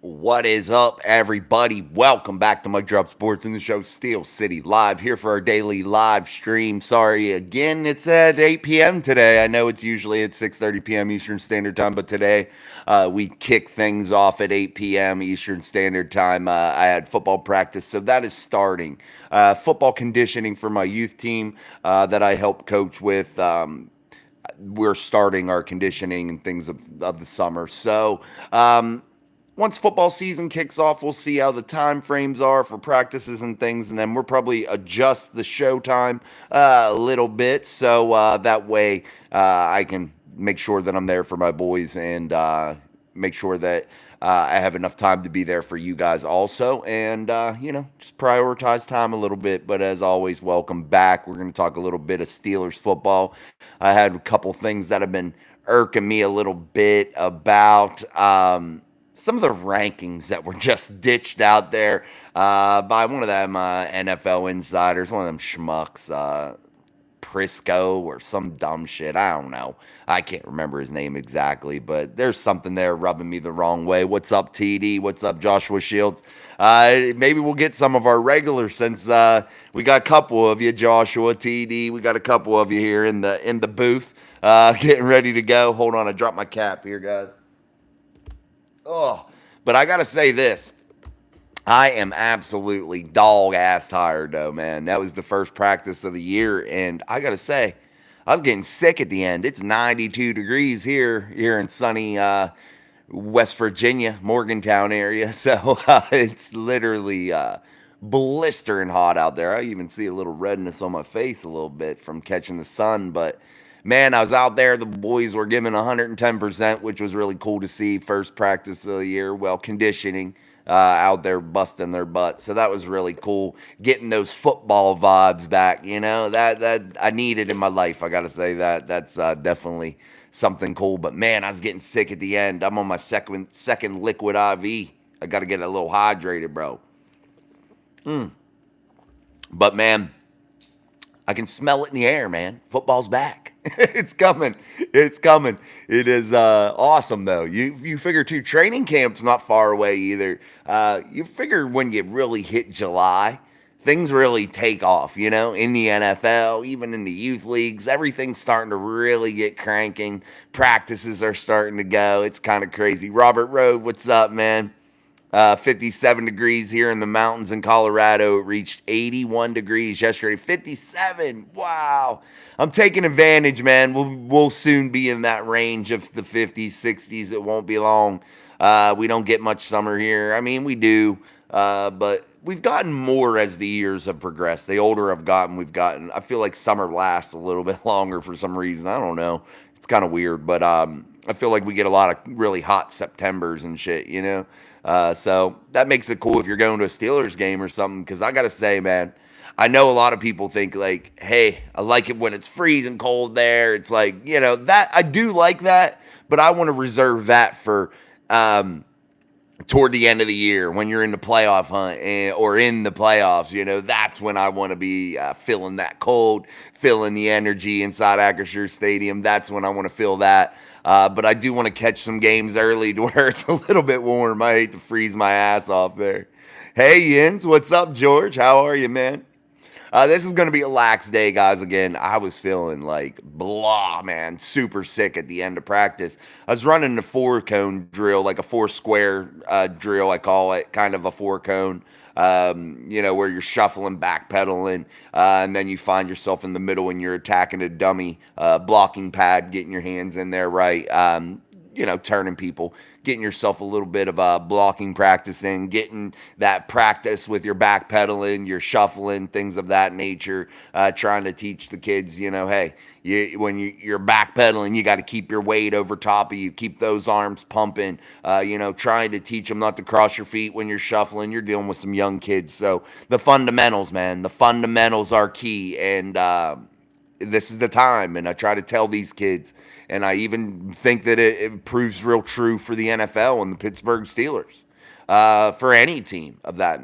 What is up, everybody? Welcome back to Mug Drop Sports and the show Steel City Live here for our daily live stream. Sorry again, it's at 8 p.m. today. I know it's usually at 6:30 p.m. Eastern Standard Time, but today we kick things off at 8 p.m. Eastern Standard Time. I had football practice, so that is starting. Football conditioning for my youth team that I help coach with. We're starting our conditioning and things of the summer. Once football season kicks off, we'll see how the time frames are for practices and things, and then we'll probably adjust the show time a little bit so that way I can make sure that I'm there for my boys and make sure that I have enough time to be there for you guys also, and just prioritize time a little bit. But as always, welcome back. We're going to talk a little bit of Steelers football. I had a couple things that have been irking me a little bit about. Some of the rankings that were just ditched out there by one of them NFL insiders, one of them schmucks, Prisco or some dumb shit. I don't know. I can't remember his name exactly, but there's something there rubbing me the wrong way. What's up, TD? What's up, Joshua Shields? Maybe we'll get some of our regulars since we got a couple of you, Joshua, TD. We got a couple of you here in the booth getting ready to go. Hold on, I dropped my cap here, guys. Oh, but I got to say this. I am absolutely dog-ass tired, though, man. That was the first practice of the year, and I got to say, I was getting sick at the end. It's 92 degrees here in sunny West Virginia, Morgantown area, so it's literally blistering hot out there. I even see a little redness on my face a little bit from catching the sun, but man, I was out there. The boys were giving 110%, which was really cool to see. First practice of the year, well, conditioning out there busting their butt. So that was really cool. Getting those football vibes back, that I needed in my life. I got to say that's definitely something cool. But man, I was getting sick at the end. I'm on my second liquid IV. I got to get a little hydrated, bro. But man, I can smell it in the air, man. Football's back. It's coming. It's coming. It is awesome, though. You figure, too, training camp's not far away either. You figure when you really hit July, things really take off, in the NFL, even in the youth leagues. Everything's starting to really get cranking. Practices are starting to go. It's kind of crazy. Robert Road, what's up, man? 57 degrees here in the mountains in Colorado. It reached 81 degrees yesterday. 57. Wow. I'm taking advantage, man. We'll soon be in that range of the 50s, 60s. It won't be long. We don't get much summer here. I mean, we do, but we've gotten more as the years have progressed. The older I've gotten, I feel like summer lasts a little bit longer for some reason. I don't know. It's kind of weird, but I feel like we get a lot of really hot Septembers and shit, so that makes it cool if you're going to a Steelers game or something, because I got to say, man, I know a lot of people think like, hey, I like it when it's freezing cold there. It's like, that I do like that, but I want to reserve that for toward the end of the year when you're in the playoff hunt or in the playoffs. That's when I want to be feeling that cold, feeling the energy inside Acrisure Stadium. That's when I want to feel that. But I do want to catch some games early to where it's a little bit warm. I hate to freeze my ass off there. Hey, Jens, what's up, George? How are you, man? This is going to be a lax day, guys. Again, I was feeling like blah, man, super sick at the end of practice. I was running the 4-cone drill, like a 4-square drill, I call it, kind of a 4-cone. Where you're shuffling, backpedaling, and then you find yourself in the middle and you're attacking a dummy blocking pad, getting your hands in there right, turning people, getting yourself a little bit of blocking practice in, getting that practice with your backpedaling, your shuffling, things of that nature, trying to teach the kids, hey, when you're backpedaling, you got to keep your weight over top of you, keep those arms pumping, trying to teach them not to cross your feet when you're shuffling. You're dealing with some young kids. So the fundamentals, man, the fundamentals are key. And this is the time. And I try to tell these kids, and I even think that it proves real true for the NFL and the Pittsburgh Steelers, for any team of that.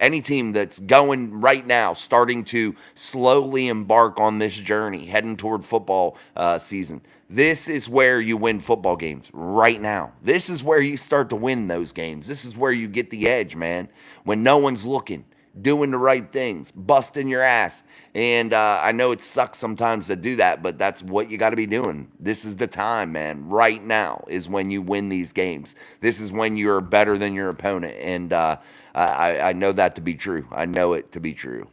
any team that's going right now, starting to slowly embark on this journey, heading toward football season, this is where you win football games right now. This is where you start to win those games. This is where you get the edge, man, when no one's looking, doing the right things, busting your ass. And I know it sucks sometimes to do that, but that's what you got to be doing. This is the time, man. Right now is when you win these games. This is when you're better than your opponent. And I know that to be true. I know it to be true.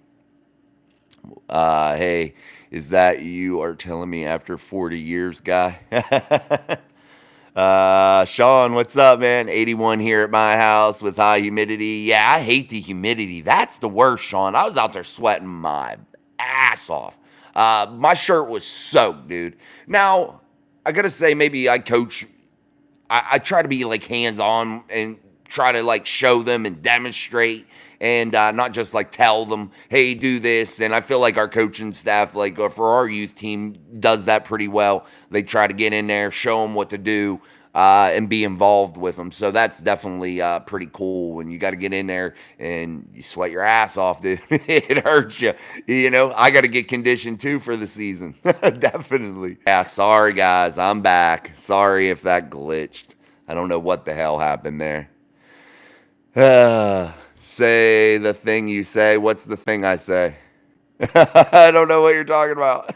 Hey, is that you are telling me after 40 years, guy? Sean, what's up, man? 81 here at my house with high humidity. Yeah, I hate the humidity. That's the worst, Sean. I was out there sweating my ass off. My shirt was soaked, dude. Now, I gotta say, maybe I coach. I try to be like hands-on and try to like show them and demonstrate and not just like tell them, hey, do this. And I feel like our coaching staff, like for our youth team, does that pretty well. They try to get in there, show them what to do, and be involved with them. So that's definitely pretty cool. And you got to get in there and you sweat your ass off, dude. It hurts you. You know, I got to get conditioned too for the season. Definitely. Yeah, sorry, guys. I'm back. Sorry if that glitched. I don't know what the hell happened there. Say the thing you say. What's the thing I say? I don't know what you're talking about.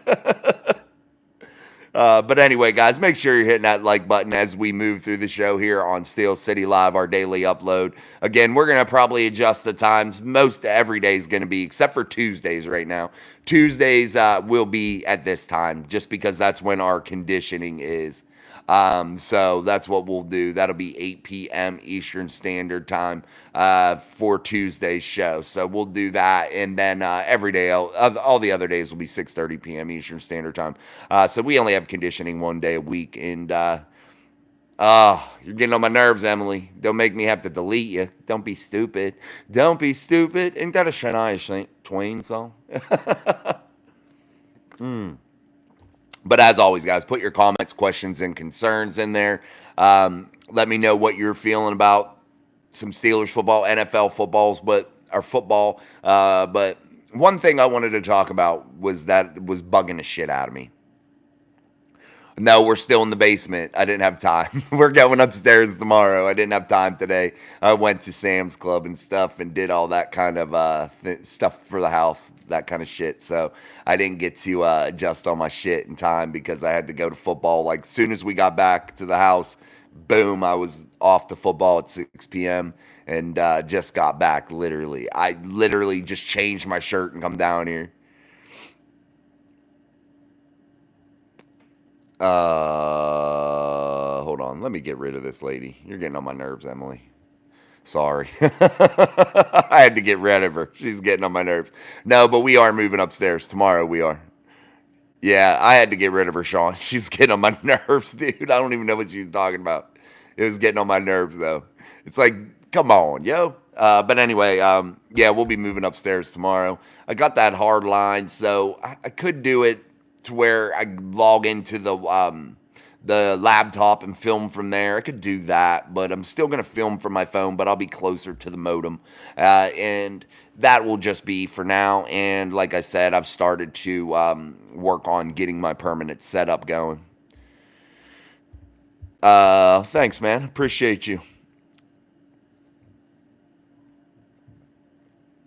But anyway, guys, make sure you're hitting that like button as we move through the show here on Steel City Live, our daily upload. Again, we're going to probably adjust the times. Most every day is going to be, except for Tuesdays right now. Tuesdays will be at this time just because that's when our conditioning is. So that's what we'll do. That'll be 8 p.m. Eastern Standard Time for Tuesday's show. So we'll do that, and then every day, all the other days will be 6:30 p.m. Eastern Standard Time. So we only have conditioning one day a week, and you're getting on my nerves, Emily. Don't make me have to delete you. Don't be stupid. Don't be stupid. Ain't that a Shania Twain song? But as always, guys, put your comments, questions, and concerns in there. Let me know what you're feeling about some Steelers football, NFL footballs, but one thing I wanted to talk about was that it was bugging the shit out of me. No, we're still in the basement. I didn't have time. We're going upstairs tomorrow. I didn't have time today. I went to Sam's Club and stuff and did all that kind of stuff for the house, that kind of shit. So I didn't get to adjust all my shit in time because I had to go to football. Like, as soon as we got back to the house, boom, I was off to football at 6 p.m. and just got back, literally. I literally just changed my shirt and come down here. Hold on. Let me get rid of this lady. You're getting on my nerves, Emily. Sorry. I had to get rid of her. She's getting on my nerves. No, but we are moving upstairs. Tomorrow we are. Yeah, I had to get rid of her, Sean. She's getting on my nerves, dude. I don't even know what she was talking about. It was getting on my nerves, though. It's like, come on, yo. But anyway, yeah, we'll be moving upstairs tomorrow. I got that hard line, so I could do it to where I log into the laptop and film from there. I could do that, but I'm still going to film from my phone, but I'll be closer to the modem. And that will just be for now. And like I said, I've started to work on getting my permanent setup going. Thanks, man. Appreciate you.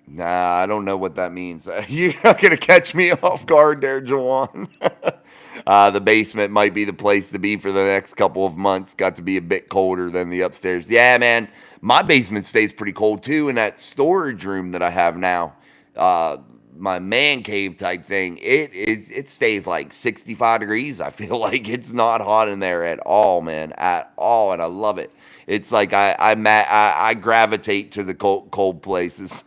Nah, I don't know what that means. You're not going to catch me off guard there, Jawan. The basement might be the place to be for the next couple of months. Got to be a bit colder than the upstairs. Yeah, man, my basement stays pretty cold too. In that storage room that I have now, my man cave type thing, it stays like 65 degrees. I feel like it's not hot in there at all, man, at all, and I love it. It's like I gravitate to the cold places.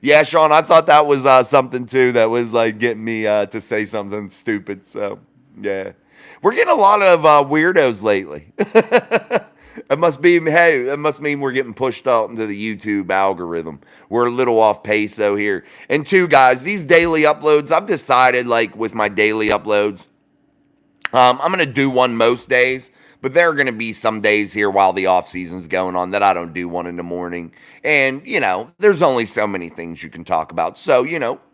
Yeah, Sean, I thought that was something too that was like getting me to say something stupid. So, yeah. We're getting a lot of weirdos lately. It must mean we're getting pushed out into the YouTube algorithm. We're a little off pace though here. And two, guys, these daily uploads, I've decided like with my daily uploads, I'm going to do one most days, But there are going to be some days here while the off season's going on that I don't do one in the morning. And, there's only so many things you can talk about. So,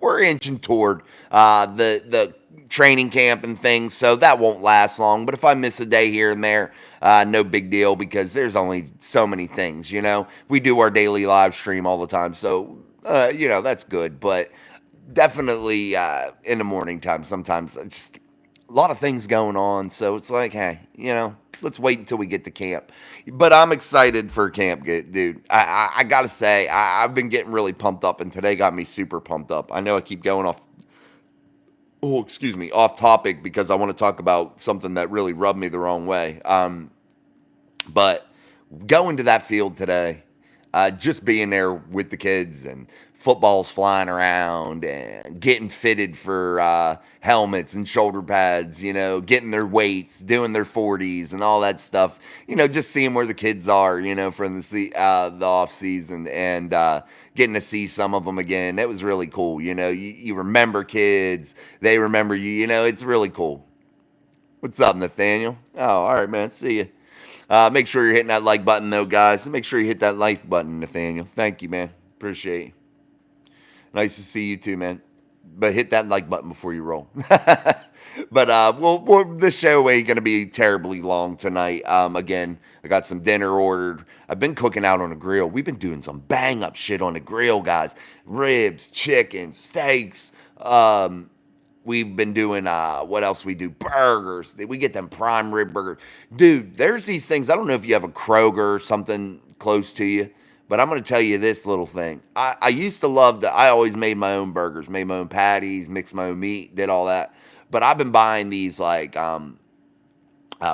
we're inching toward the training camp and things. So that won't last long. But if I miss a day here and there, no big deal because there's only so many things, We do our daily live stream all the time. So, that's good. But definitely in the morning time, sometimes just a lot of things going on. So it's like, hey, let's wait until we get to camp. But I'm excited for camp, dude. I got to say, I've been getting really pumped up, and today got me super pumped up. I know I keep going off topic because I want to talk about something that really rubbed me the wrong way. But going to that field today, just being there with the kids and footballs flying around and getting fitted for helmets and shoulder pads, getting their weights, doing their 40s and all that stuff, just seeing where the kids are, from the off season and getting to see some of them again. That was really cool. You remember kids, they remember you, it's really cool. What's up, Nathaniel? Oh, all right, man. See you. Make sure you're hitting that like button, though, guys. Make sure you hit that like button, Nathaniel. Thank you, man. Appreciate you. Nice to see you, too, man. But hit that like button before you roll. But this show ain't going to be terribly long tonight. Again, I got some dinner ordered. I've been cooking out on the grill. We've been doing some bang-up shit on the grill, guys. Ribs, chicken, steaks, we've been doing, what else we do? Burgers. We get them prime rib burgers. Dude, there's these things. I don't know if you have a Kroger or something close to you, but I'm going to tell you this little thing. I used to love I always made my own burgers, made my own patties, mixed my own meat, did all that. But I've been buying these like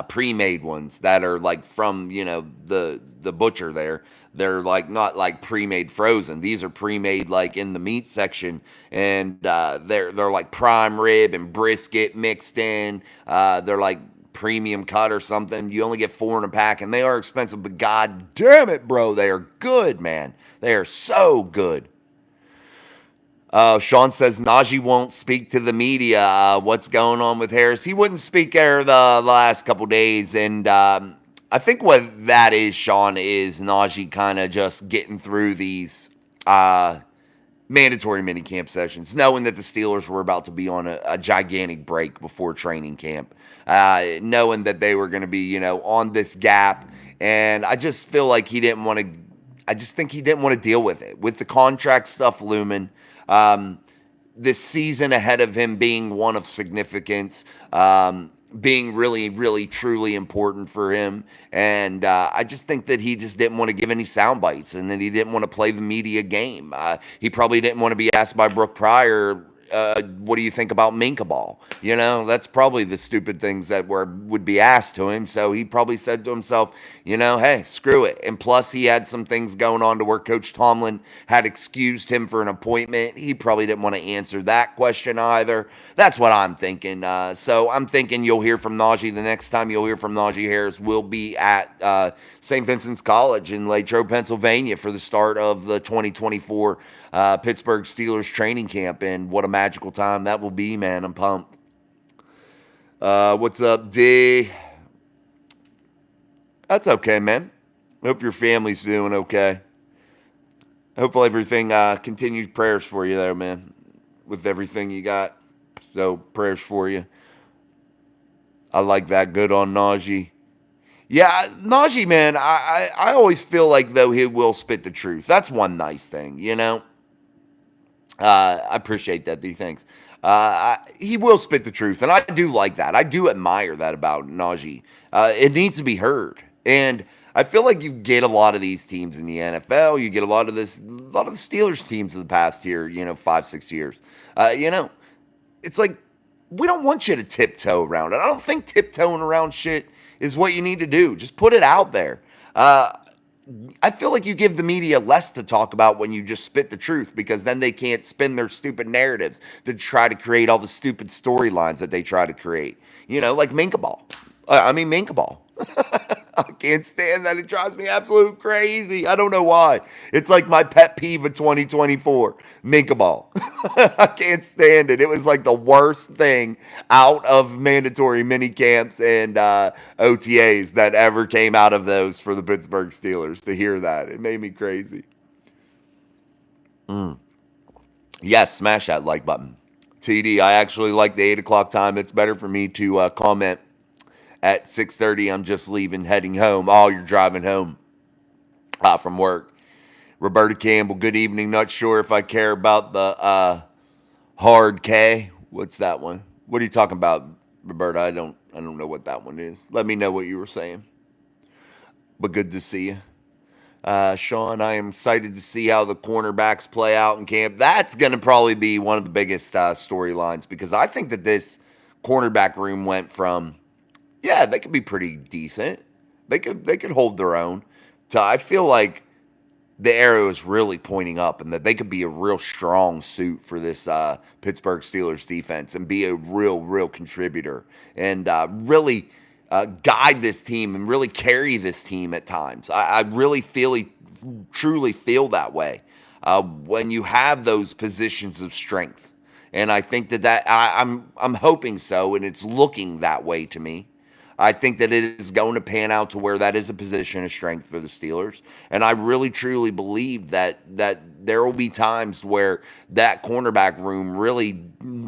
pre-made ones that are like from, the butcher there. They're like not like pre-made frozen. These are pre-made like in the meat section, and they're like prime rib and brisket mixed in. They're like premium cut or something. You only get 4 in a pack, and they are expensive, but god damn it, bro, they are good, man. They are so good. Sean says Najee won't speak to the media. What's going on with Harris? He wouldn't speak there the last couple days, and I think what that is, Sean, is Najee kind of just getting through these mandatory minicamp sessions, knowing that the Steelers were about to be on a gigantic break before training camp, knowing that they were going to be, on this gap. And I just feel like he didn't want to – I just think he didn't want to deal with it. With the contract stuff looming, this season ahead of him being one of significance, being really, really, truly important for him. And I just think that he just didn't want to give any sound bites, and that he didn't want to play the media game. He probably didn't want to be asked by Brooke Pryor, what do you think about Minka Ball? That's probably the stupid things that would be asked to him. So he probably said to himself, hey, screw it. And plus he had some things going on to where Coach Tomlin had excused him for an appointment. He probably didn't want to answer that question either. That's what I'm thinking. So I'm thinking you'll hear from Najee. The next time you'll hear from Najee Harris will be at St. Vincent's College in Latrobe, Pennsylvania for the start of the 2024 Pittsburgh Steelers training camp. And what a magical time that will be, man. I'm pumped. What's up, D? That's okay, man. Hope your family's doing okay. Hopefully everything continues. Prayers for you there, man, with everything you got. So prayers for you. I like that. Good on Najee. Yeah, Najee, man, I always feel like, though, he will spit the truth. That's one nice thing, I appreciate that, D. Thanks. He will spit the truth, and I do like that. I do admire that about Najee. It needs to be heard, and I feel like you get a lot of these teams in the NFL. You get a lot of the Steelers teams of the past year, 5-6 years. It's like we don't want you to tiptoe around it. I don't think tiptoeing around shit is what you need to do. Just put it out there. I feel like you give the media less to talk about when you just spit the truth, because then they can't spin their stupid narratives to try to create all the stupid storylines that they try to create. Like Minka Ball. Minka Ball. I can't stand that. It drives me absolute crazy. I don't know why. It's like my pet peeve of 2024. Minkaball. I can't stand it. It was like the worst thing out of mandatory mini camps and OTAs that ever came out of those for the Pittsburgh Steelers. To hear that, it made me crazy. Yes, smash that like button. TD, I actually like the 8 o'clock time. It's better for me to comment at 6:30. I'm just leaving, heading home. Oh, you're driving home from work. Roberta Campbell, good evening. Not sure if I care about the hard K. What's that one? What are you talking about, Roberta? I don't know what that one is. Let me know what you were saying. But good to see you. Sean, I am excited to see how the cornerbacks play out in camp. That's going to probably be one of the biggest storylines because I think that this cornerback room went from, yeah, they could be pretty decent. They could hold their own. So I feel like the arrow is really pointing up and that they could be a real strong suit for this Pittsburgh Steelers defense and be a real contributor and really guide this team and really carry this team at times. I really truly feel that way when you have those positions of strength. And I think I'm hoping so, and it's looking that way to me. I think that it is going to pan out to where that is a position of strength for the Steelers. And I really, truly believe that there will be times where that cornerback room really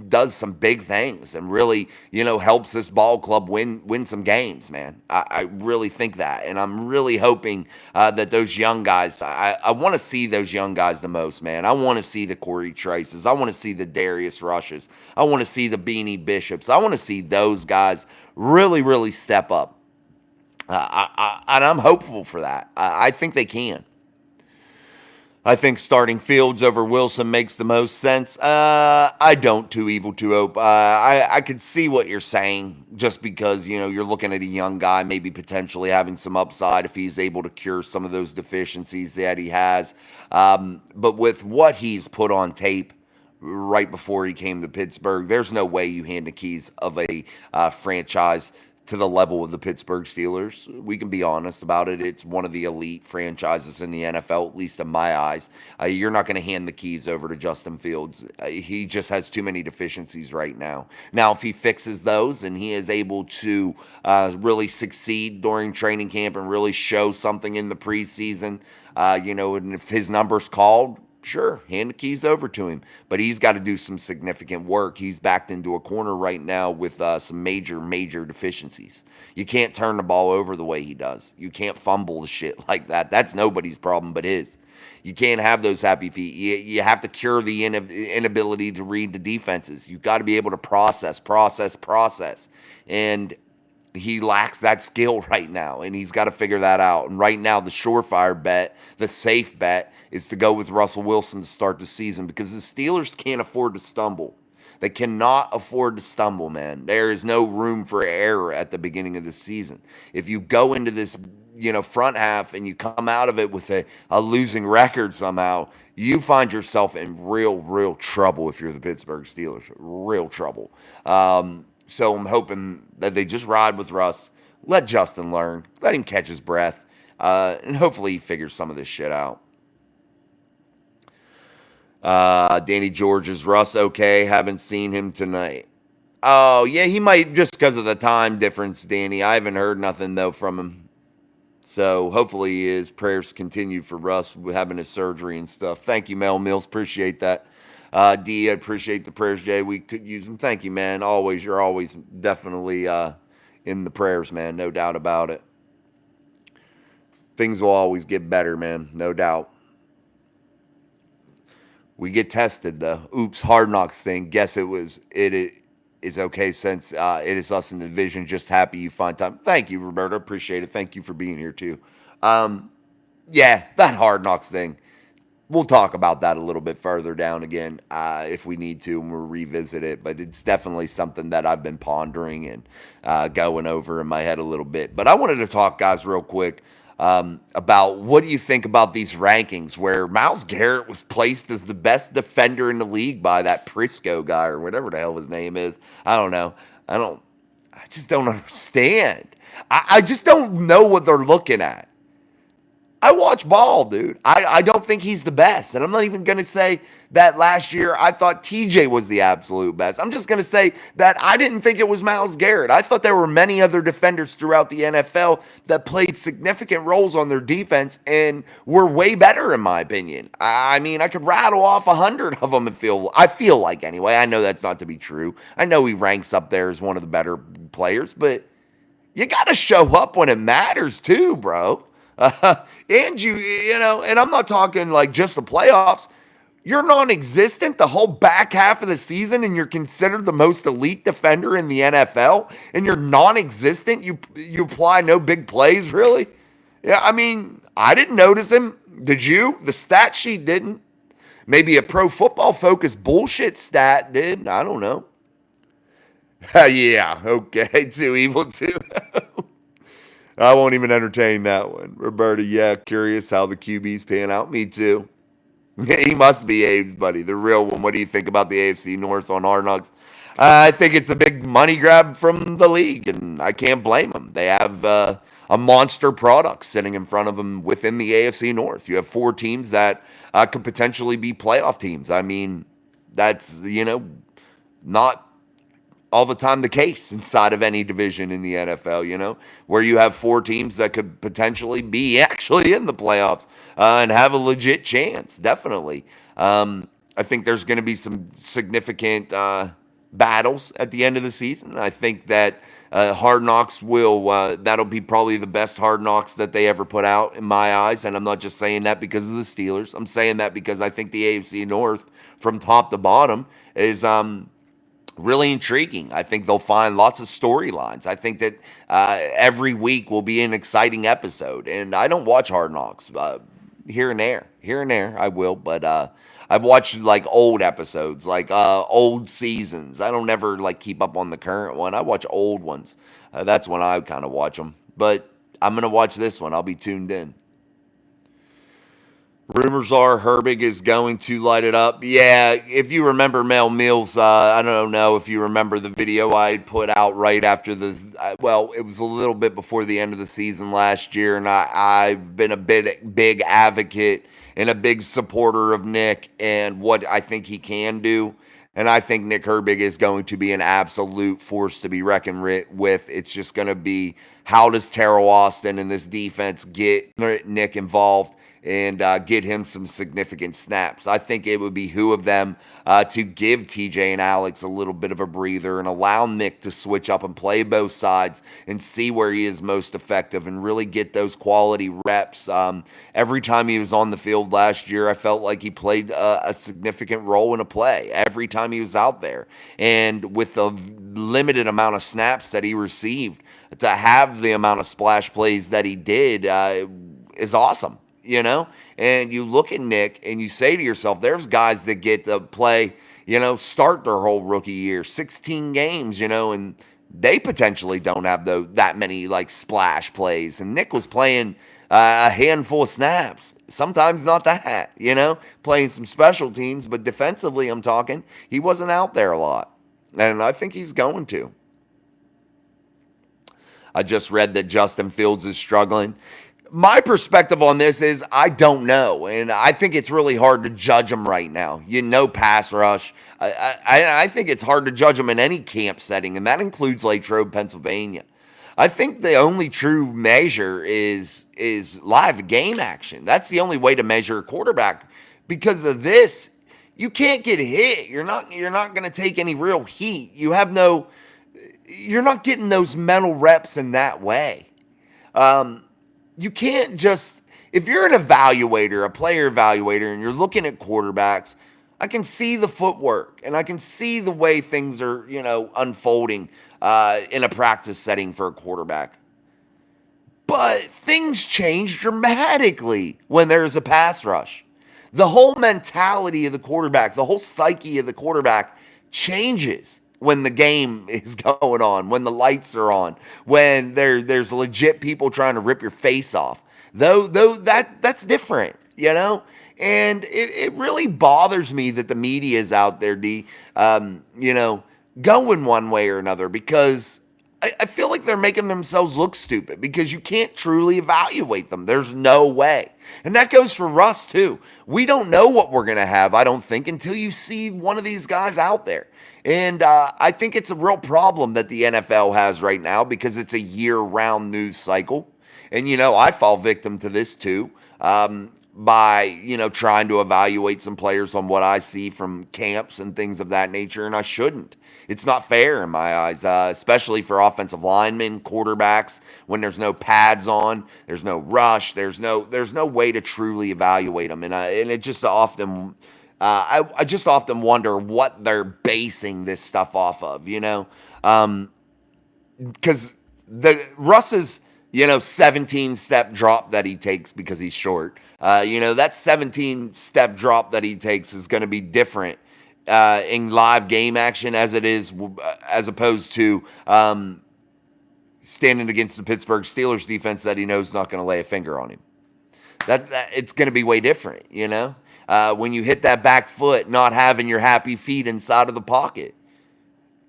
does some big things and really, helps this ball club win some games, man. I really think that. And I'm really hoping that those young guys, I want to see those young guys the most, man. I want to see the Corey Trices. I want to see the Darius Rushes. I want to see the Beanie Bishops. I want to see those guys really step up. And I'm hopeful for that. I think they can. I think starting Fields over Wilson makes the most sense. I don't. Too evil, too hope. I could see what you're saying just because, you're looking at a young guy maybe potentially having some upside if he's able to cure some of those deficiencies that he has. But with what he's put on tape right before he came to Pittsburgh, there's no way you hand the keys of a franchise to the level of the Pittsburgh Steelers. We can be honest about it. It's one of the elite franchises in the NFL, at least in my eyes. You're not going to hand the keys over to Justin Fields. He just has too many deficiencies right now. Now, if he fixes those and he is able to really succeed during training camp and really show something in the preseason, and if his number's called, sure, hand the keys over to him. But he's got to do some significant work. He's backed into a corner right now with some major deficiencies. You can't turn the ball over the way he does. You can't fumble the shit like that. That's nobody's problem but his. You can't have those happy feet. You have to cure the inability to read the defenses. You've got to be able to process. And he lacks that skill right now, and he's got to figure that out. And right now, the surefire bet, the safe bet, is to go with Russell Wilson to start the season because the Steelers can't afford to stumble. They cannot afford to stumble, man. There is no room for error at the beginning of the season. If you go into this, front half and you come out of it with a losing record somehow, you find yourself in real trouble if you're the Pittsburgh Steelers. Real trouble. So I'm hoping that they just ride with Russ, let Justin learn, let him catch his breath, and hopefully he figures some of this shit out. Danny George, is Russ okay? Haven't seen him tonight. Oh, yeah, he might just because of the time difference, Danny. I haven't heard nothing, though, from him. So hopefully his prayers continue for Russ with having his surgery and stuff. Thank you, Mel Mills. Appreciate that. D, I appreciate the prayers, Jay. We could use them. Thank you, man. You're always definitely in the prayers, man. No doubt about it. Things will always get better, man. No doubt. We get tested, though. Oops, Hard Knocks thing. Guess it is okay since it is us in the division. Just happy you find time. Thank you, Roberto. Appreciate it. Thank you for being here, too. Yeah, that Hard Knocks thing. We'll talk about that a little bit further down again if we need to, and we'll revisit it. But it's definitely something that I've been pondering and going over in my head a little bit. But I wanted to talk, guys, real quick about what do you think about these rankings where Myles Garrett was placed as the best defender in the league by that Prisco guy or whatever the hell his name is. I don't know. I just don't understand. I just don't know what they're looking at. I watch ball, dude. I don't think he's the best. And I'm not even going to say that last year I thought TJ was the absolute best. I'm just going to say that I didn't think it was Myles Garrett. I thought there were many other defenders throughout the NFL that played significant roles on their defense and were way better, in my opinion. I mean, I could rattle off 100 of them and I feel like anyway. I know that's not to be true. I know he ranks up there as one of the better players, but you got to show up when it matters too, bro. And you know, and I'm not talking like just the playoffs. You're non-existent the whole back half of the season, and you're considered the most elite defender in the NFL, and you're non-existent. You apply no big plays, really? Yeah, I mean, I didn't notice him. Did you? The stat sheet didn't. Maybe a Pro Football Focus bullshit stat did. I don't know. Yeah, okay, too evil too. I won't even entertain that one. Roberta, yeah, curious how the QBs pan out. Me too. He must be Abe's buddy, the real one. What do you think about the AFC North on Hard Knocks? I think it's a big money grab from the league, and I can't blame them. They have a monster product sitting in front of them within the AFC North. You have 4 teams that could potentially be playoff teams. I mean, that's, not all the time the case inside of any division in the NFL, where you have 4 teams that could potentially be actually in the playoffs and have a legit chance, definitely. I think there's going to be some significant battles at the end of the season. I think that Hard Knocks that'll be probably the best Hard Knocks that they ever put out in my eyes, and I'm not just saying that because of the Steelers. I'm saying that because I think the AFC North from top to bottom is really intriguing. I think they'll find lots of storylines. I think that every week will be an exciting episode. And I don't watch Hard Knocks here and there. Here and there, I will. But I've watched like old episodes, like old seasons. I don't ever like keep up on the current one. I watch old ones. That's when I kind of watch them. But I'm going to watch this one. I'll be tuned in. Rumors are Herbig is going to light it up. Yeah, if you remember Mel Mills, I don't know if you remember the video I put out right after it was a little bit before the end of the season last year, and I've been a big advocate and a big supporter of Nick and what I think he can do. And I think Nick Herbig is going to be an absolute force to be reckoned with. It's just going to be, how does Terrell Austin and this defense get Nick involved and get him some significant snaps? I think it would behoove them to give TJ and Alex a little bit of a breather and allow Nick to switch up and play both sides and see where he is most effective and really get those quality reps. Every time he was on the field last year, I felt like he played a significant role in a play every time he was out there. And with the limited amount of snaps that he received, to have the amount of splash plays that he did is awesome. And you look at Nick and you say to yourself, there's guys that get to play, start their whole rookie year, 16 games, and they potentially don't have that many like splash plays. And Nick was playing a handful of snaps, sometimes not that, playing some special teams, but defensively, I'm talking, he wasn't out there a lot. And I think he's going to. I just read that Justin Fields is struggling. My perspective on this is I don't know, and I think it's really hard to judge him right now. Pass rush. I think it's hard to judge him in any camp setting, and that includes Latrobe, Pennsylvania. I think the only true measure is live game action. That's the only way to measure a quarterback. Because of this, you can't get hit. You're not going to take any real heat. You're not getting those mental reps in that way. You can't just, if you're an evaluator, a player evaluator, and you're looking at quarterbacks, I can see the footwork and I can see the way things are, unfolding in a practice setting for a quarterback. But things change dramatically when there's a pass rush. The whole mentality of the quarterback, the whole psyche of the quarterback changes when the game is going on, when the lights are on, when there's legit people trying to rip your face off. That's different, And it really bothers me that the media is out there, going one way or another, because I feel like they're making themselves look stupid because you can't truly evaluate them. There's no way. And that goes for Russ, too. We don't know what we're going to have, I don't think, until you see one of these guys out there. And I think it's a real problem that the NFL has right now because it's a year-round news cycle. And, I fall victim to this, too, by, trying to evaluate some players on what I see from camps and things of that nature, and I shouldn't. It's not fair in my eyes, especially for offensive linemen, quarterbacks, when there's no pads on, there's no rush, there's no way to truly evaluate them, and it just often, I just often wonder what they're basing this stuff off of, because the Russ's 17-step drop that he takes because he's short, that 17-step drop that he takes is going to be different in live game action as opposed to standing against the Pittsburgh Steelers defense that he knows is not going to lay a finger on him. That it's going to be way different, when you hit that back foot, not having your happy feet inside of the pocket.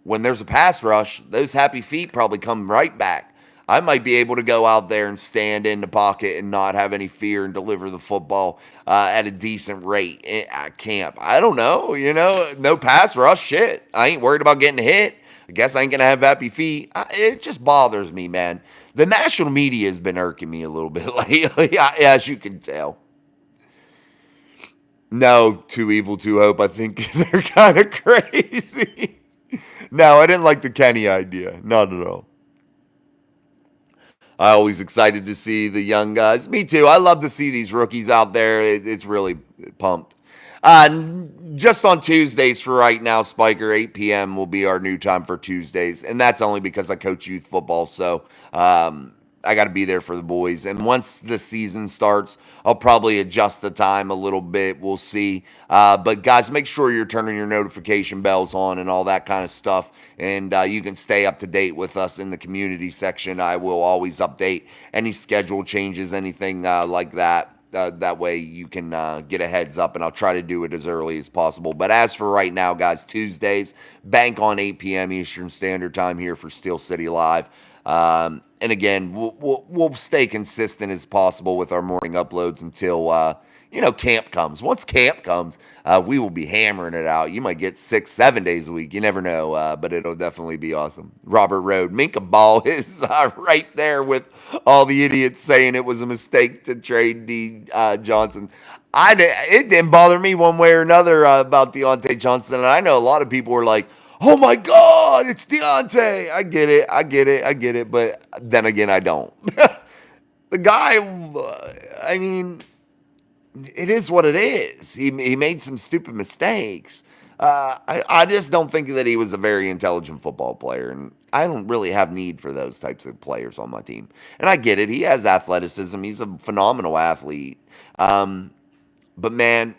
When there's a pass rush, those happy feet probably come right back. I might be able to go out there and stand in the pocket and not have any fear and deliver the football at a decent rate at camp. I don't know, no pass rush, shit. I ain't worried about getting hit. I guess I ain't going to have happy feet. It just bothers me, man. The national media has been irking me a little bit lately, as you can tell. No, Too Evil, Too Hope. I think they're kind of crazy. No, I didn't like the Kenny idea. Not at all. I always excited to see the young guys. Me too. I love to see these rookies out there. It's really pumped. Just on Tuesdays for right now, Spiker, 8 p.m. will be our new time for Tuesdays. And that's only because I coach youth football. So I got to be there for the boys. And once the season starts, I'll probably adjust the time a little bit. We'll see. But guys, make sure you're turning your notification bells on and all that kind of stuff. And you can stay up to date with us in the community section. I will always update any schedule changes, anything like that. That way you can get a heads up, and I'll try to do it as early as possible. But as for right now, guys, Tuesdays, bank on 8 p.m. Eastern Standard Time here for Steel City Live. And again, we'll stay consistent as possible with our morning uploads until camp comes. Once camp comes, we will be hammering it out. You might get 6-7 days a week. You never know, but it'll definitely be awesome. Robert Road, Minka Ball is right there with all the idiots saying it was a mistake to trade D. Johnson. It didn't bother me one way or another about Deontay Johnson, and I know a lot of people were like, oh my God, it's Deontay. I get it. But then again, I don't. The guy, I mean, it is what it is. He made some stupid mistakes. I just don't think that he was a very intelligent football player. And I don't really have need for those types of players on my team. And I get it. He has athleticism. He's a phenomenal athlete. But man,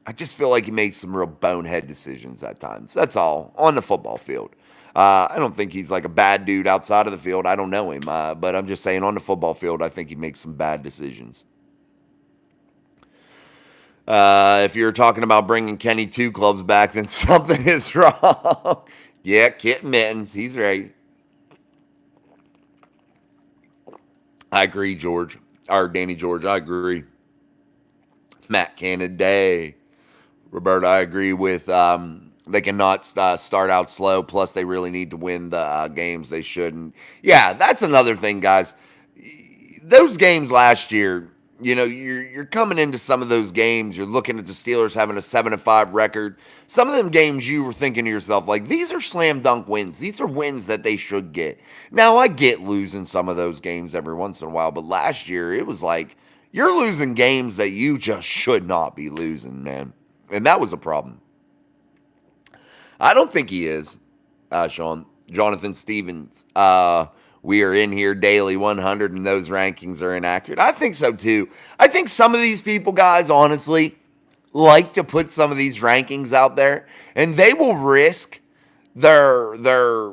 I just feel like he makes some real bonehead decisions at times. That's all on the football field. I don't think he's like a bad dude outside of the field. I don't know him. But I'm just saying on the football field, I think he makes some bad decisions. If you're talking about bringing Kenny 2 Clubs back, then something is wrong. Yeah, Kit Mittens. He's right. I agree, George. Or Danny George. I agree. Matt Canada. Roberta, I agree with they cannot start out slow. Plus, they really need to win the games they shouldn't. Yeah, that's another thing, guys. Those games last year, you're coming into some of those games. You're looking at the Steelers having a 7-5 record. Some of them games you were thinking to yourself, like, these are slam dunk wins. These are wins that they should get. Now, I get losing some of those games every once in a while, but last year it was like you're losing games that you just should not be losing, man. And that was a problem. I don't think he is, Sean. Jonathan Stevens. We are in here daily 100 and those rankings are inaccurate. I think so too. I think some of these people, guys, honestly, like to put some of these rankings out there, and they will risk their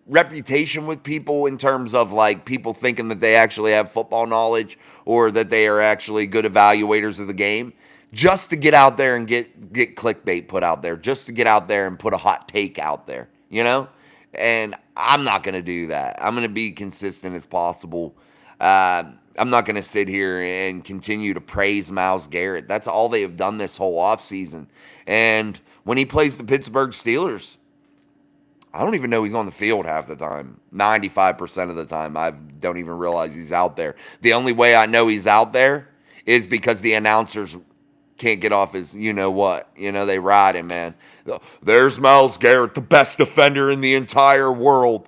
reputation with people in terms of like people thinking that they actually have football knowledge or that they are actually good evaluators of the game, just to get out there and get clickbait put out there, just to get out there and put a hot take out there, And I'm not going to do that. I'm going to be consistent as possible. I'm not going to sit here and continue to praise Myles Garrett. That's all they have done this whole offseason. And when he plays the Pittsburgh Steelers, I don't even know he's on the field half the time. 95% of the time, I don't even realize he's out there. The only way I know he's out there is because the announcers can't get off his, you know what. You know, they ride him, man. There's Myles Garrett, the best defender in the entire world.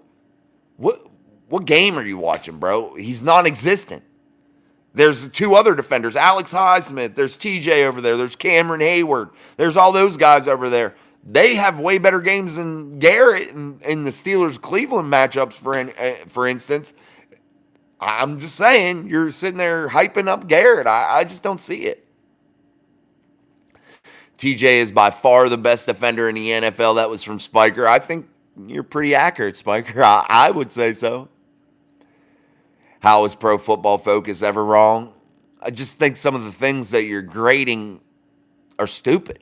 What game are you watching, bro? He's non-existent. There's two other defenders, Alex Highsmith. There's TJ over there. There's Cameron Hayward. There's all those guys over there. They have way better games than Garrett in the Steelers-Cleveland matchups, for instance. I'm just saying, you're sitting there hyping up Garrett. I just don't see it. TJ is by far the best defender in the NFL. That was from Spiker. I think you're pretty accurate, Spiker. I would say so. How is Pro Football Focus ever wrong? I just think some of the things that you're grading are stupid.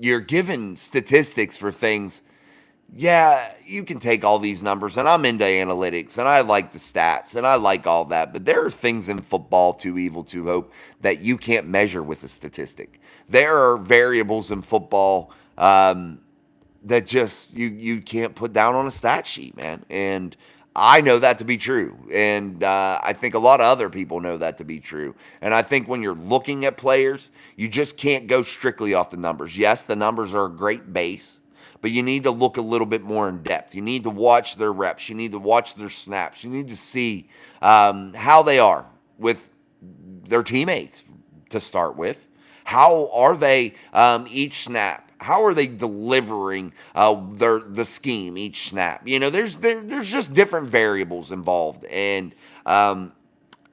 You're given statistics for things. Yeah, you can take all these numbers, and I'm into analytics, and I like the stats, and I like all that. But there are things in football, too evil to hope, that you can't measure with a statistic. There are variables in football that just you can't put down on a stat sheet, man. And I know that to be true. And I think a lot of other people know that to be true. And I think when you're looking at players, you just can't go strictly off the numbers. Yes, the numbers are a great base, but you need to look a little bit more in depth. You need to watch their reps. You need to watch their snaps. You need to see how they are with their teammates to start with. How are they each snap? How are they delivering the scheme each snap? You know, there's just different variables involved, and I'm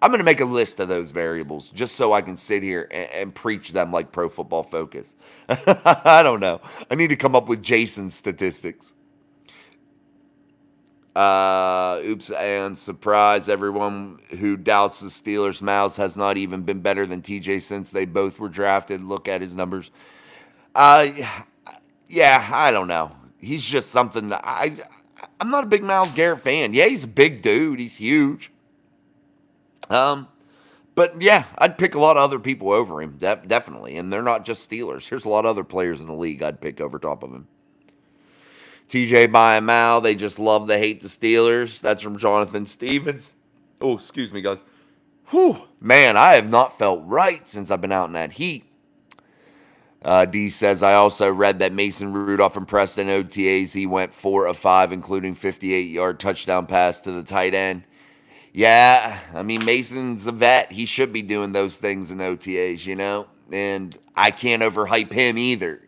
going to make a list of those variables just so I can sit here and preach them like Pro Football Focus. I don't know. I need to come up with Jason's statistics. Oops, and surprise everyone who doubts the Steelers. Myles has not even been better than TJ since they both were drafted. Look at his numbers. Yeah, I don't know. He's just something that I'm not a big Myles Garrett fan. Yeah, he's a big dude. He's huge. But yeah, I'd pick a lot of other people over him, definitely. And they're not just Steelers. There's a lot of other players in the league I'd pick over top of him. TJ by a mile. They just love to hate the Steelers. That's from Jonathan Stevens. Oh, excuse me, guys. Whew. Man, I have not felt right since I've been out in that heat. D says, I also read that Mason Rudolph impressed in OTAs. He went 4 of 5, including 58-yard touchdown pass to the tight end. Yeah, I mean, Mason's a vet. He should be doing those things in OTAs, you know? And I can't overhype him either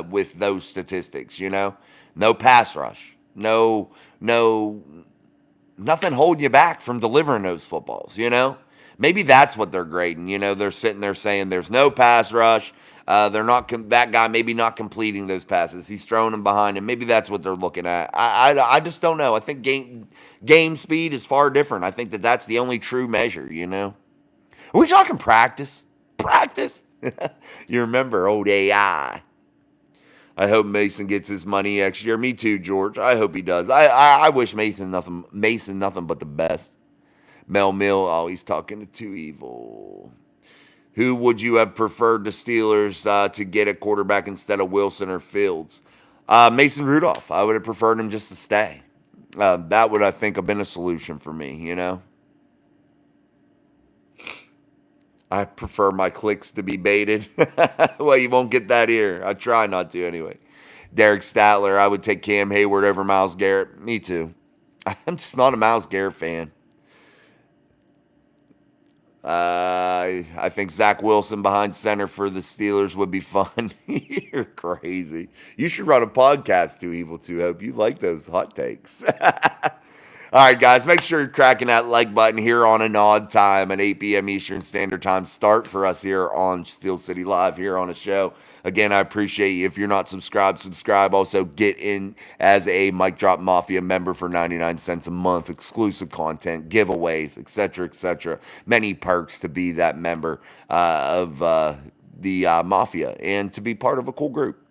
with those statistics, you know? No pass rush. No, nothing holding you back from delivering those footballs, you know? Maybe that's what they're grading. You know, they're sitting there saying there's no pass rush. They're not that guy maybe not completing those passes. He's throwing them behind him. Maybe that's what they're looking at. I just don't know. I think game speed is far different. I think that's the only true measure, you know? Are we talking practice? Practice? You remember old AI. I hope Mason gets his money next year. Me too, George. I hope he does. I wish Mason nothing but the best. Mel Mill, oh, he's talking to Too Evil. Who would you have preferred the Steelers to get a quarterback instead of Wilson or Fields? Mason Rudolph. I would have preferred him just to stay. That would, I think, have been a solution for me, you know? I prefer my clicks to be baited. Well, you won't get that here. I try not to anyway. Derek Statler, I would take Cam Hayward over Myles Garrett. Me too. I'm just not a Myles Garrett fan. I think Zach Wilson behind center for the Steelers would be fun. You're crazy. You should run a podcast, Too Evil to Hope. You like those hot takes. All right, guys, make sure you're cracking that like button here on an odd time at 8 p.m. Eastern Standard Time start for us here on Steel City Live here on a show. Again, I appreciate you. If you're not subscribed, subscribe. Also, get in as a Mic Drop Mafia member for 99 cents a month. Exclusive content, giveaways, etc., etc. Many perks to be that member of the Mafia and to be part of a cool group.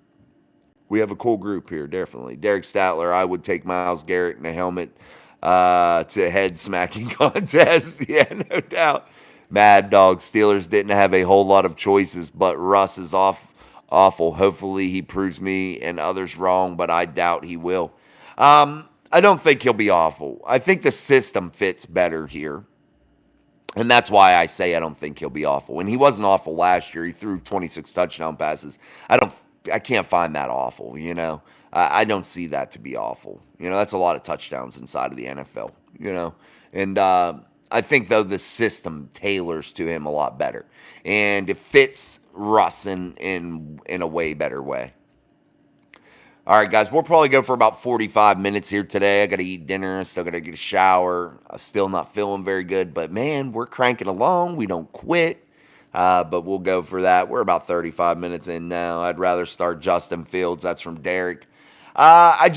We have a cool group here, definitely. Derek Statler, I would take Myles Garrett in a helmet to head smacking contest. Yeah, no doubt. Mad Dog Steelers didn't have a whole lot of choices, but Russ is awful. Hopefully he proves me and others wrong, but I doubt he will. I don't think he'll be awful. I think the system fits better here. And that's why I say I don't think he'll be awful. And he wasn't awful last year. He threw 26 touchdown passes. I can't find that awful, you know. I don't see that to be awful. You know, that's a lot of touchdowns inside of the NFL, you know. And I think, though, the system tailors to him a lot better. And it fits Russ in a way better way. All right, guys, we'll probably go for about 45 minutes here today. I got to eat dinner. I still got to get a shower. I'm still not feeling very good. But, man, we're cranking along. We don't quit. But we'll go for that. We're about 35 minutes in now. I'd rather start Justin Fields. That's from Derek. I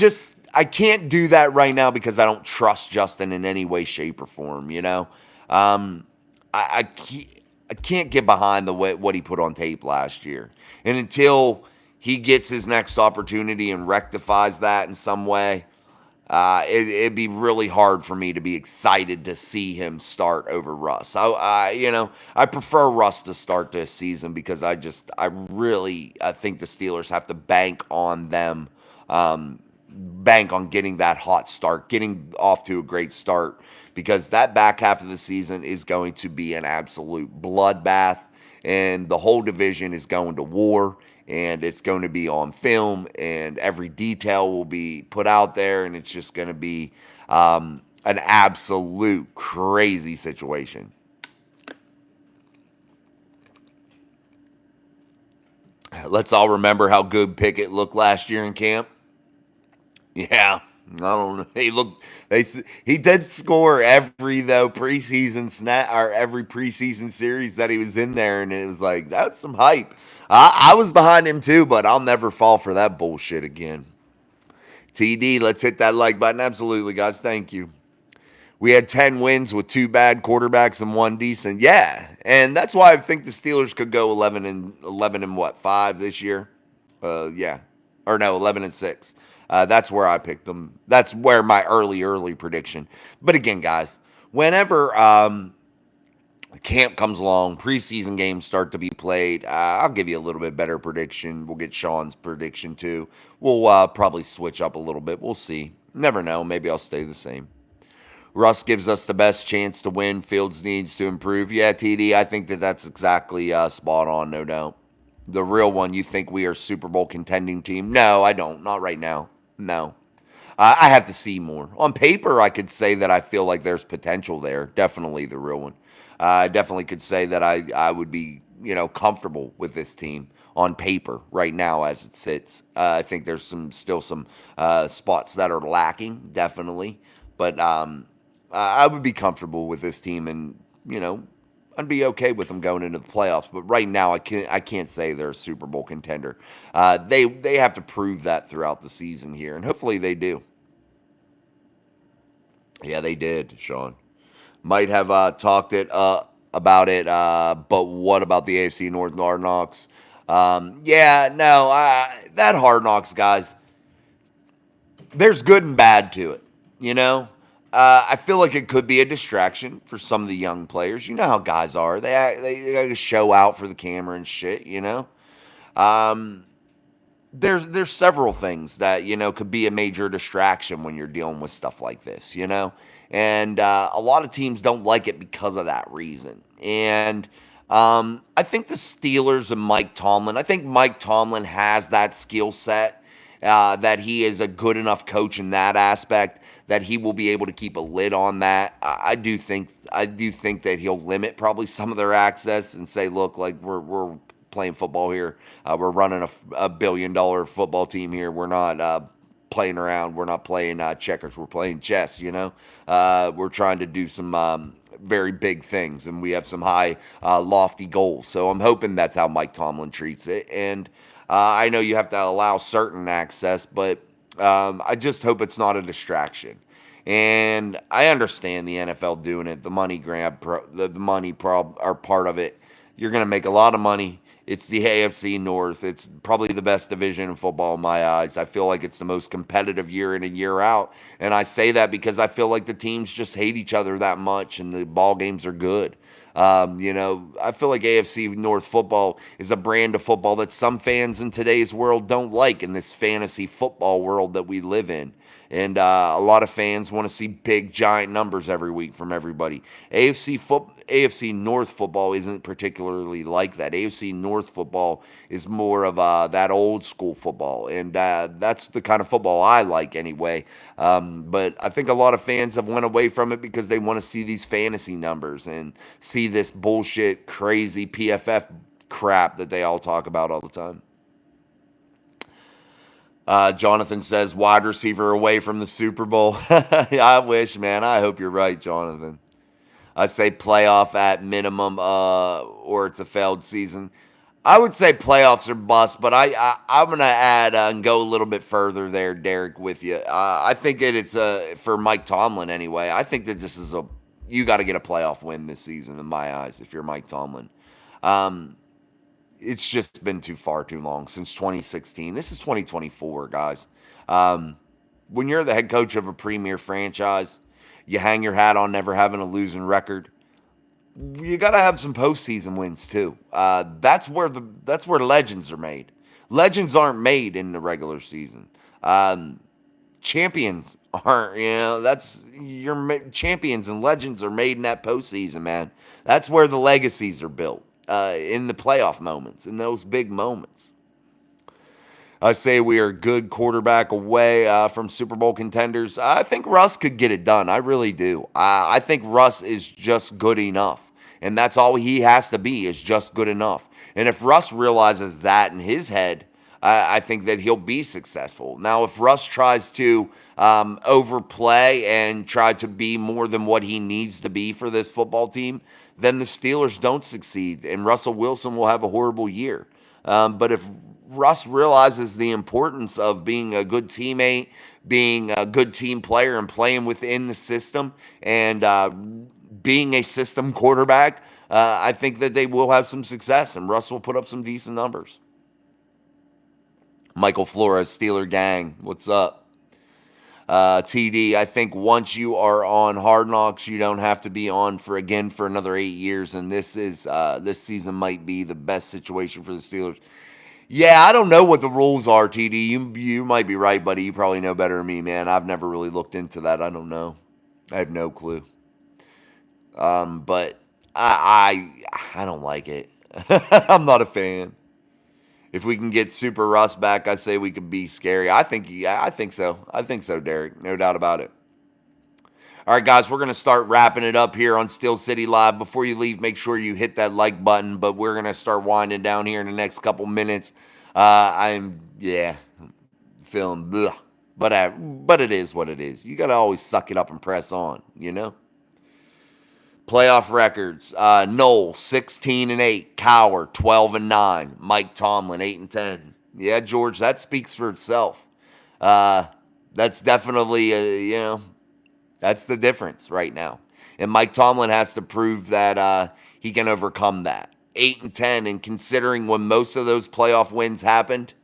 can't do that right now because I don't trust Justin in any way, shape, or form, you know? I can't get behind what he put on tape last year. And until he gets his next opportunity and rectifies that in some way, it'd be really hard for me to be excited to see him start over Russ. I prefer Russ to start this season because I think the Steelers have to bank on them, bank on getting that hot start, getting off to a great start, because that back half of the season is going to be an absolute bloodbath, and the whole division is going to war. And it's going to be on film, and every detail will be put out there, and it's just going to be an absolute crazy situation. Let's all remember how good Pickett looked last year in camp. Yeah, I don't know. He did score every preseason series that he was in there, and it was like, that's some hype. I was behind him too, but I'll never fall for that bullshit again. TD, let's hit that like button. Absolutely, guys. Thank you. We had 10 wins with 2 bad quarterbacks and 1 decent. Yeah, and that's why I think the Steelers could go 11 and what, 5 this year? Yeah. Or no, 11 and 6. That's where I picked them. That's where my early prediction. But again, guys, whenever camp comes along, preseason games start to be played, I'll give you a little bit better prediction. We'll get Sean's prediction too. We'll probably switch up a little bit. We'll see. Never know. Maybe I'll stay the same. Russ gives us the best chance to win. Fields needs to improve. Yeah, TD, I think that's exactly spot on, no doubt. The real one, you think we are Super Bowl contending team? No, I don't. Not right now. No. I have to see more. On paper, I could say that I feel like there's potential there. Definitely the real one. I definitely could say that I would be, comfortable with this team on paper right now as it sits. I think there's still some spots that are lacking, definitely. But I would be comfortable with this team, and, I'd be okay with them going into the playoffs. But right now, I can't say they're a Super Bowl contender. They have to prove that throughout the season here, and hopefully they do. Yeah, they did, Sean. Might have talked about it, but what about the AFC North Hard Knocks? That Hard Knocks, guys, there's good and bad to it, I feel like it could be a distraction for some of the young players. You know how guys are. They got to show out for the camera and shit, There's several things that, could be a major distraction when you're dealing with stuff like this, And a lot of teams don't like it because of that reason. And I think the Steelers and Mike Tomlin has that skill set, that he is a good enough coach in that aspect, that he will be able to keep a lid on that. I do think that he'll limit probably some of their access and say, look, like we're playing football here. We're running a $1 billion football team here. We're not playing around. We're not playing checkers. We're playing chess, We're trying to do some very big things, and we have some high, lofty goals. So I'm hoping that's how Mike Tomlin treats it. And I know you have to allow certain access, but I just hope it's not a distraction. And I understand the NFL doing it. The money grab, the money are part of it. You're going to make a lot of money It's the AFC North. It's probably the best division in football in my eyes. I feel like it's the most competitive year in and year out. And I say that because I feel like the teams just hate each other that much and the ball games are good. I feel like AFC North football is a brand of football that some fans in today's world don't like in this fantasy football world that we live in. And a lot of fans want to see big, giant numbers every week from everybody. AFC North football isn't particularly like that. AFC North football is more of that old school football, and that's the kind of football I like anyway. But I think a lot of fans have went away from it because they want to see these fantasy numbers and see this bullshit, crazy PFF crap that they all talk about all the time. Jonathan says wide receiver away from the Super Bowl. I wish, man. I hope you're right, Jonathan. I say playoff at minimum, or it's a failed season. I would say playoffs are bust, but I'm gonna add and go a little bit further there, Derek, with you. I think it's for Mike Tomlin anyway. I think that this is you got to get a playoff win this season in my eyes if you're Mike Tomlin. It's just been too long since 2016. This is 2024, guys. When you're the head coach of a premier franchise, you hang your hat on never having a losing record. You got to have some postseason wins too. That's where legends are made. Legends aren't made in the regular season. Champions aren't. That's champions and legends are made in that postseason, man. That's where the legacies are built. In the playoff moments, in those big moments. I say we are a good quarterback away from Super Bowl contenders. I think Russ could get it done. I really do. I think Russ is just good enough. And that's all he has to be, is just good enough. And if Russ realizes that in his head, I think that he'll be successful. Now, if Russ tries to overplay and try to be more than what he needs to be for this football team, then the Steelers don't succeed, and Russell Wilson will have a horrible year. But if Russ realizes the importance of being a good teammate, being a good team player, and playing within the system, and being a system quarterback, I think that they will have some success, and Russ will put up some decent numbers. Michael Flores, Steeler Gang, what's up? TD, I think once you are on Hard Knocks, you don't have to be on for another 8 years, and this season might be the best situation for the Steelers. Yeah, I don't know what the rules are, TD. You might be right, buddy. You probably know better than me, man. I've never really looked into that. I don't know. I have no clue. But I don't like it. I'm not a fan. If we can get Super Russ back, I say we could be scary. I think so. I think so, Derek. No doubt about it. All right, guys, we're going to start wrapping it up here on Steel City Live. Before you leave, make sure you hit that like button, but we're going to start winding down here in the next couple minutes. I'm feeling bleh, but it is what it is. You got to always suck it up and press on, Playoff records: Noel 16-8, Cower 12-9, Mike Tomlin 8-10. Yeah, George, that speaks for itself. That's definitely that's the difference right now. And Mike Tomlin has to prove that he can overcome that. 8-10, and considering when most of those playoff wins happened,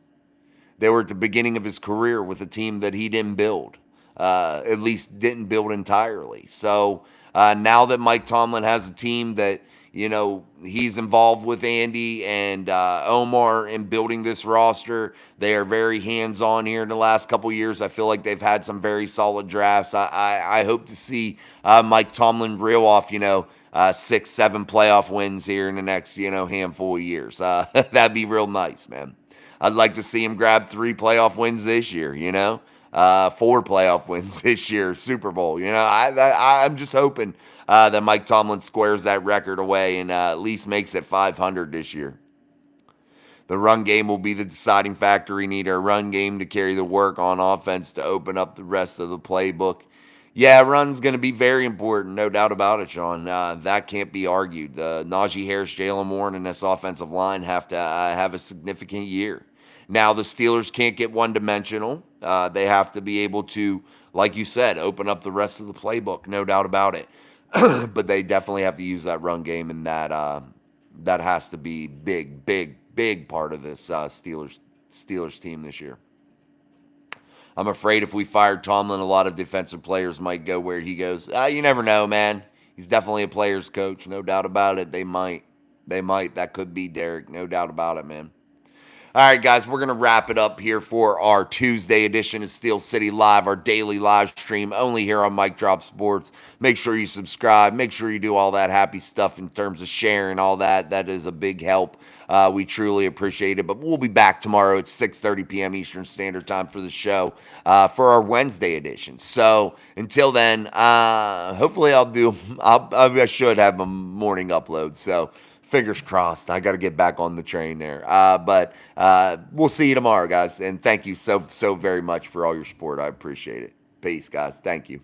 they were at the beginning of his career with a team that he didn't build, at least didn't build entirely. So. Now that Mike Tomlin has a team that, he's involved with Andy and Omar in building this roster, they are very hands-on here in the last couple years. I feel like they've had some very solid drafts. I hope to see Mike Tomlin reel off, 6-7 playoff wins here in the next, handful of years. That'd be real nice, man. I'd like to see him grab 3 playoff wins this year, 4 playoff wins this year, Super Bowl. I'm just hoping that Mike Tomlin squares that record away and at least makes it 500 this year. The run game will be the deciding factor. We need our run game to carry the work on offense to open up the rest of the playbook. Yeah, run's going to be very important, no doubt about it, Sean. That can't be argued. Najee Harris, Jalen Warren, and this offensive line have to have a significant year. Now, the Steelers can't get one-dimensional. They have to be able to, like you said, open up the rest of the playbook, no doubt about it. But they definitely have to use that run game, and that has to be big, big, big part of this Steelers team this year. I'm afraid if we fired Tomlin, a lot of defensive players might go where he goes. You never know, man. He's definitely a player's coach, no doubt about it. They might. That could be Derek, no doubt about it, man. All right, guys, we're going to wrap it up here for our Tuesday edition of Steel City Live, our daily live stream, only here on Mic Drop Sports. Make sure you subscribe. Make sure you do all that happy stuff in terms of sharing, all that. That is a big help. We truly appreciate it. But we'll be back tomorrow at 6:30 p.m. Eastern Standard Time for the show for our Wednesday edition. So until then, hopefully I should have a morning upload. So fingers crossed. I got to get back on the train there. But we'll see you tomorrow, guys. And thank you so very much for all your support. I appreciate it. Peace, guys. Thank you.